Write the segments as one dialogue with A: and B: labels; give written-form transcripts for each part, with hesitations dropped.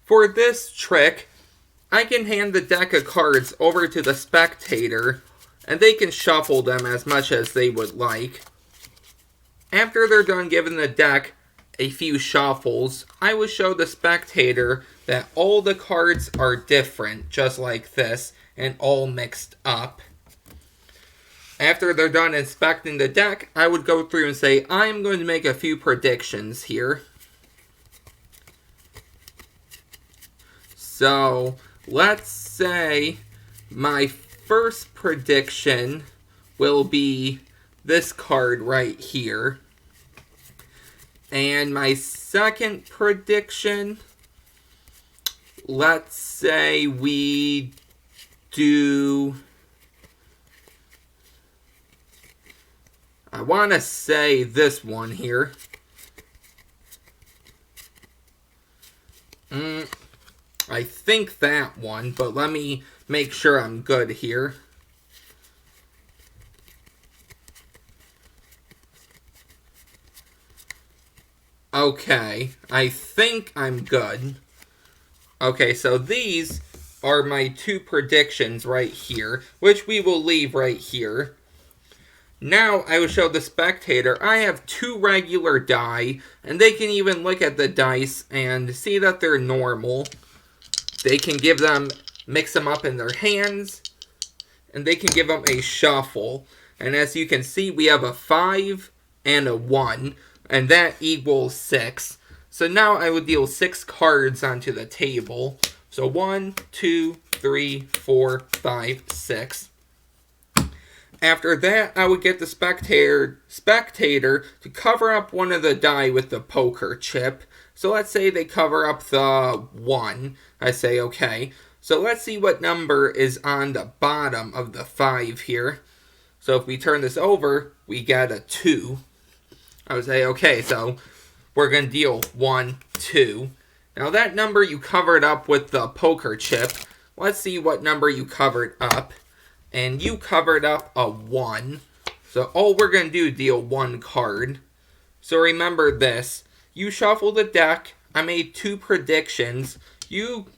A: For this trick, I can hand the deck of cards over to the spectator, and they can shuffle them as much as they would like. After they're done giving the deck a few shuffles, I will show the spectator that all the cards are different, just like this, and all mixed up. After they're done inspecting the deck, I would go through and say, I'm going to make a few predictions here. So, let's say my first prediction will be this card right here. And my second prediction, let's say we do... I want to say this one here. I think that one, but let me make sure I'm good here. Okay, I think I'm good. Okay, so these are my two predictions right here, which we will leave right here. Now I will show the spectator I have two regular die, and they can even look at the dice and see that they're normal. They can mix them up in their hands, and they can give them a shuffle. And as you can see, we have a 5 and a 1, and that equals 6. So now I would deal 6 cards onto the table. So 1, 2, 3, 4, 5, 6. After that, I would get the spectator to cover up one of the die with the poker chip. So let's say they cover up the 1. I say, okay. So let's see what number is on the bottom of the 5 here. So if we turn this over, we get a 2. I would say, okay, so we're going to deal 1, 2. Now that number you covered up with the poker chip, let's see what number you covered up. And you covered up a 1. So all we're going to do is deal 1 card. So remember this. You shuffle the deck. I made 2 predictions. You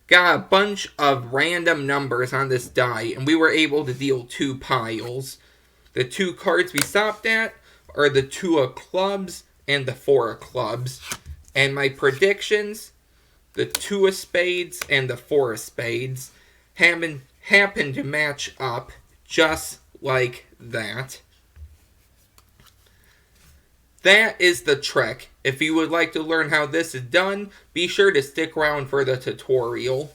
A: got a bunch of random numbers on this die. And we were able to deal 2 piles. The 2 cards we stopped at are the 2 of clubs and the 4 of clubs. And my predictions, the 2 of spades and the 4 of spades, happen to match up just like that. That is the trick. If you would like to learn how this is done, be sure to stick around for the tutorial.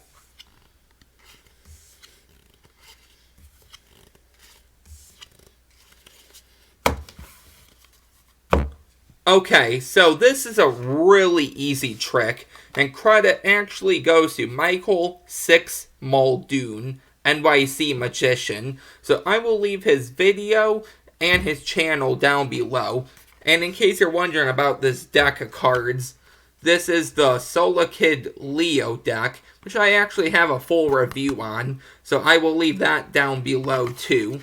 A: Okay, so this is a really easy trick, and credit actually goes to Michael 6 Muldoon, NYC Magician. So I will leave his video and his channel down below. And in case you're wondering about this deck of cards, this is the Sola Kid Leo deck, which I actually have a full review on. So I will leave that down below too.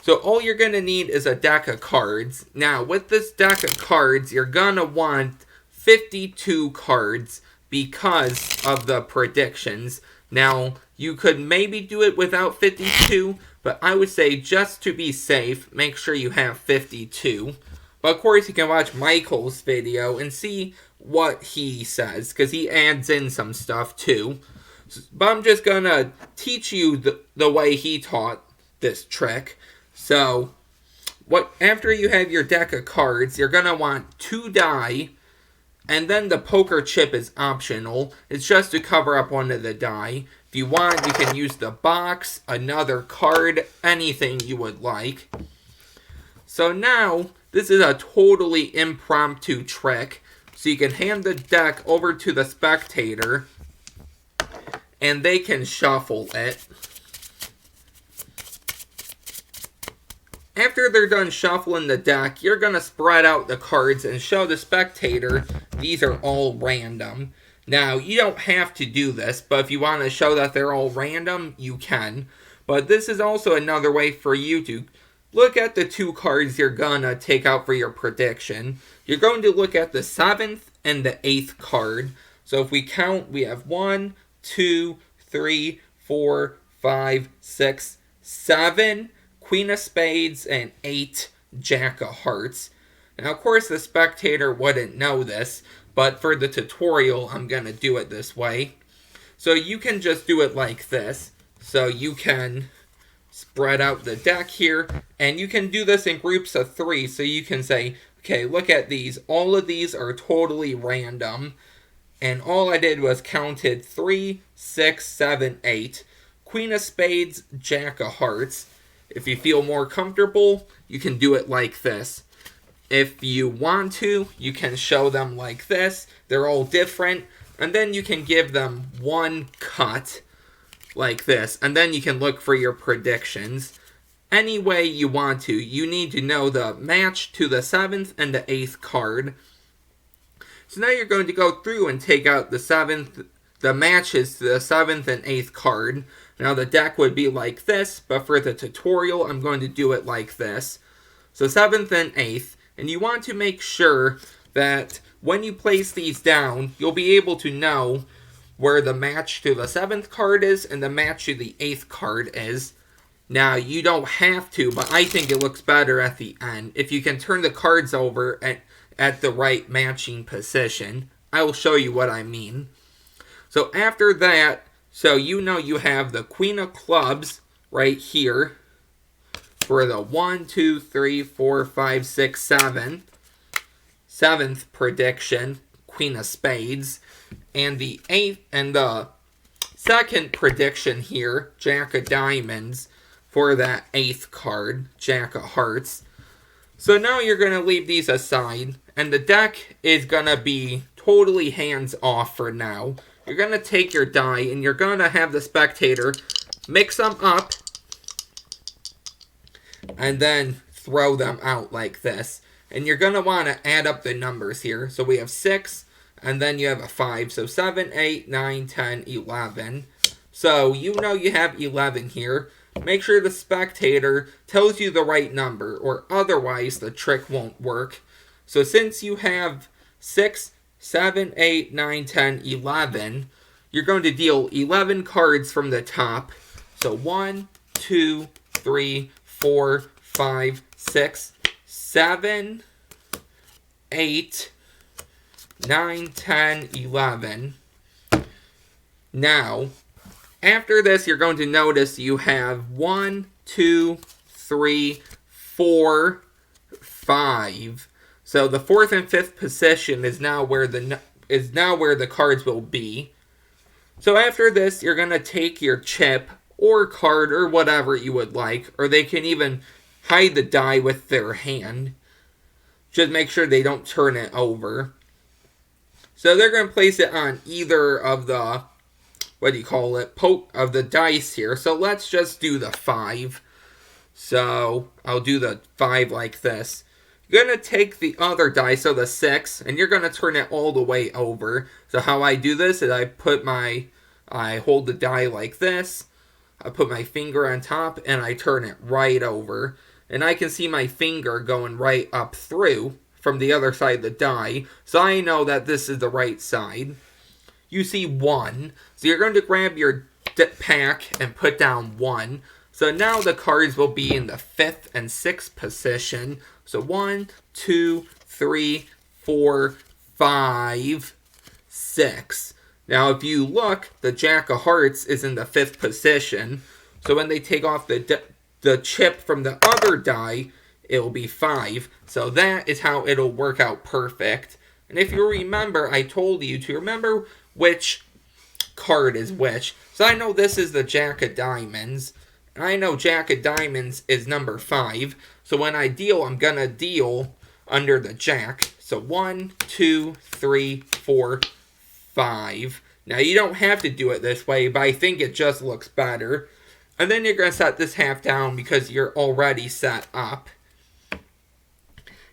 A: So all you're going to need is a deck of cards. Now with this deck of cards, you're going to want 52 cards because of the predictions. Now, you could maybe do it without 52, but I would say just to be safe, make sure you have 52. But of course, you can watch Michael's video and see what he says, because he adds in some stuff too. But I'm just going to teach you the way he taught this trick. So, after you have your deck of cards, you're going to want 2 die, and then the poker chip is optional. It's just to cover up one of the die. If you want, you can use the box, another card, anything you would like. So now, this is a totally impromptu trick. So you can hand the deck over to the spectator, and they can shuffle it. After they're done shuffling the deck, you're going to spread out the cards and show the spectator these are all random. Now, you don't have to do this, but if you want to show that they're all random, you can. But this is also another way for you to look at the 2 cards you're going to take out for your prediction. You're going to look at the 7th and the 8th card. So if we count, we have 1, 2, 3, 4, 5, 6, 7 Queen of Spades and 8 Jack of Hearts. Now, of course, the spectator wouldn't know this, but for the tutorial, I'm going to do it this way. So you can just do it like this. So you can spread out the deck here, and you can do this in groups of 3. So you can say, okay, look at these. All of these are totally random. And all I did was counted 3, 6, 7, 8. Queen of Spades, Jack of Hearts. If you feel more comfortable, you can do it like this. If you want to, you can show them like this. They're all different. And then you can give them one cut like this. And then you can look for your predictions. Any way you want to. You need to know the match to the 7th and the 8th card. So now you're going to go through and take out the matches to the 7th and 8th card. Now the deck would be like this, but for the tutorial, I'm going to do it like this. So 7th and 8th, and you want to make sure that when you place these down, you'll be able to know where the match to the 7th card is and the match to the 8th card is. Now, you don't have to, but I think it looks better at the end if you can turn the cards over at the right matching position. I will show you what I mean. So after that, so you know you have the Queen of Clubs right here for the 1, 2, 3, 4, 5, 6, 7. 7th prediction, Queen of Spades. And the 8th and the 2nd prediction here, Jack of Diamonds, for that 8th card, Jack of Hearts. So now you're going to leave these aside, and the deck is going to be totally hands off for now. You're going to take your die, and you're going to have the spectator mix them up, and then throw them out like this. And you're going to want to add up the numbers here. So we have 6, and then you have a 5. So 7, 8, 9, 10, 11. So you know you have 11 here. Make sure the spectator tells you the right number, or otherwise the trick won't work. So since you have 6, 7, 8, 9, 10, 11, you're going to deal 11 cards from the top. So 1, 2, 3, 4, 5, 6, 7, 8, 9, 10, 11. Now, after this, you're going to notice you have 1, 2, 3, 4, 5. So the 4th and 5th position is now where the cards will be. So after this, you're going to take your chip or card or whatever you would like, or they can even hide the die with their hand. Just make sure they don't turn it over. So they're going to place it on either of the of the dice here. So let's just do the 5. So I'll do the 5 like this. You're going to take the other dice, so the 6, and you're going to turn it all the way over. So how I do this is I hold the die like this. I put my finger on top, and I turn it right over. And I can see my finger going right up through from the other side of the die. So I know that this is the right side. You see 1. So you're going to grab your pack and put down 1. So now the cards will be in the 5th and 6th position. So 1, 2, 3, 4, 5, 6. Now if you look, the Jack of Hearts is in the 5th position. So when they take off the chip from the other die, it will be 5. So that is how it'll work out perfect. And if you remember, I told you to remember which card is which. So I know this is the Jack of Diamonds. And I know Jack of Diamonds is number 5. So when I deal, I'm going to deal under the Jack. So 1, 2, 3, 4, 5. Now you don't have to do it this way, but I think it just looks better. And then you're going to set this half down because you're already set up.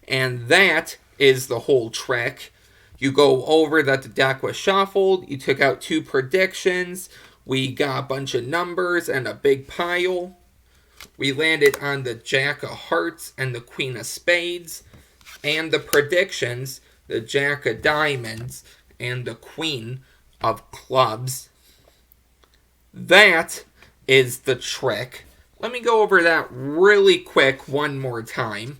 A: And that is the whole trick. You go over that the deck was shuffled. You took out 2 predictions. We got a bunch of numbers and a big pile. We landed on the Jack of Hearts and the Queen of Spades. And the predictions, the Jack of Diamonds and the queen of clubs. That is the trick. Let me go over that really quick one more time.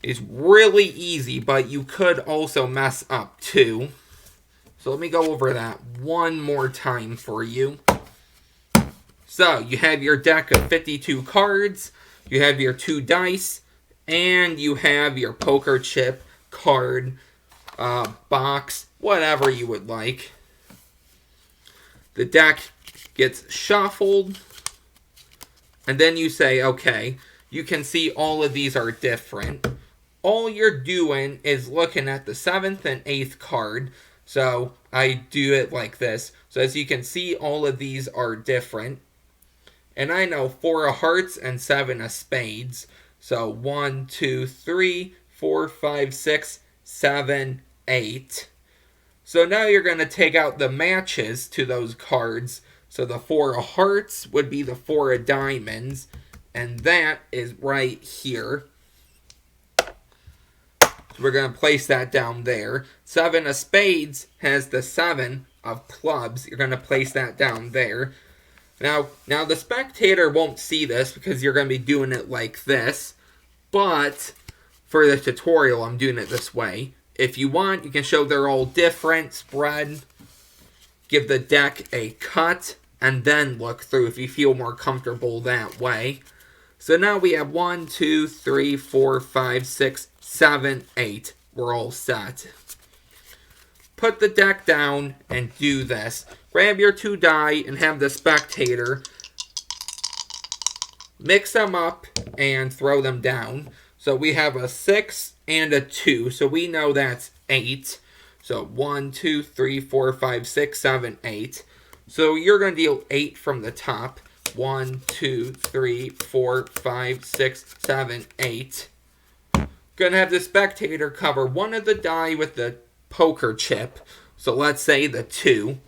A: It's really easy, but you could also mess up too. So let me go over that one more time for you. So you have your deck of 52 cards, you have your 2 dice, and you have your poker chip, card, box, whatever you would like. The deck gets shuffled, and then you say, okay, you can see all of these are different. All you're doing is looking at the 7th and 8th card. So I do it like this. So as you can see, all of these are different. And I know 4 of hearts and 7 of spades. So 1, 2, 3, 4, 5, 6, 7, 8. So now you're going to take out the matches to those cards. So the 4 of hearts would be the 4 of diamonds. And that is right here. So we're going to place that down there. 7 of spades has the 7 of clubs. You're going to place that down there. Now the spectator won't see this because you're going to be doing it like this. But for the tutorial, I'm doing it this way. If you want, you can show they're all different, spread, give the deck a cut, and then look through if you feel more comfortable that way. So now we have 1, 2, 3, 4, 5, 6, 7, 8. We're all set. Put the deck down and do this. Grab your 2 die and have the spectator mix them up and throw them down. So we have a 6 and a 2. So we know that's 8. So 1, 2, 3, 4, 5, 6, 7, 8. So you're going to deal 8 from the top. 1, 2, 3, 4, 5, 6, 7, 8. Going to have the spectator cover one of the die with the poker chip. So let's say the 2.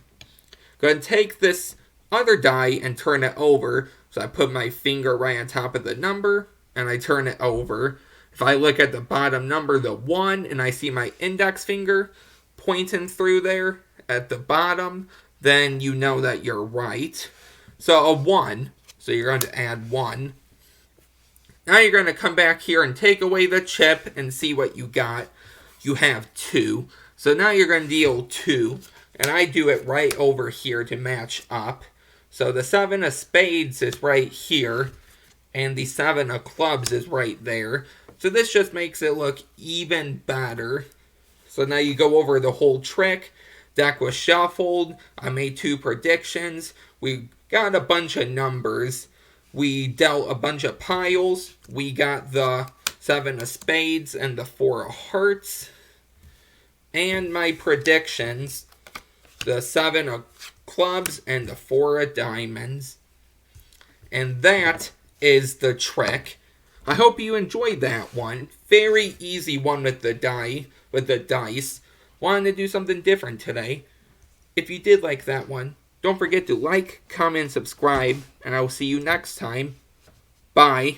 A: Going to take this other die and turn it over. So I put my finger right on top of the number and I turn it over. If I look at the bottom number, the 1, and I see my index finger pointing through there at the bottom, then you know that you're right. So a 1, so you're going to add 1. Now you're going to come back here and take away the chip and see what you got. You have 2. So now you're going to deal 2. And I do it right over here to match up. So the 7 of spades is right here. And the 7 of clubs is right there. So this just makes it look even better. So now you go over the whole trick. Deck was shuffled. I made 2 predictions. We got a bunch of numbers. We dealt a bunch of piles. We got the 7 of spades and the 4 of hearts. And my predictions, the 7 of clubs and the 4 of diamonds. And that is the trick. I hope you enjoyed that one. Very easy one with the dice. Wanted to do something different today. If you did like that one, don't forget to like, comment, subscribe, and I will see you next time. Bye.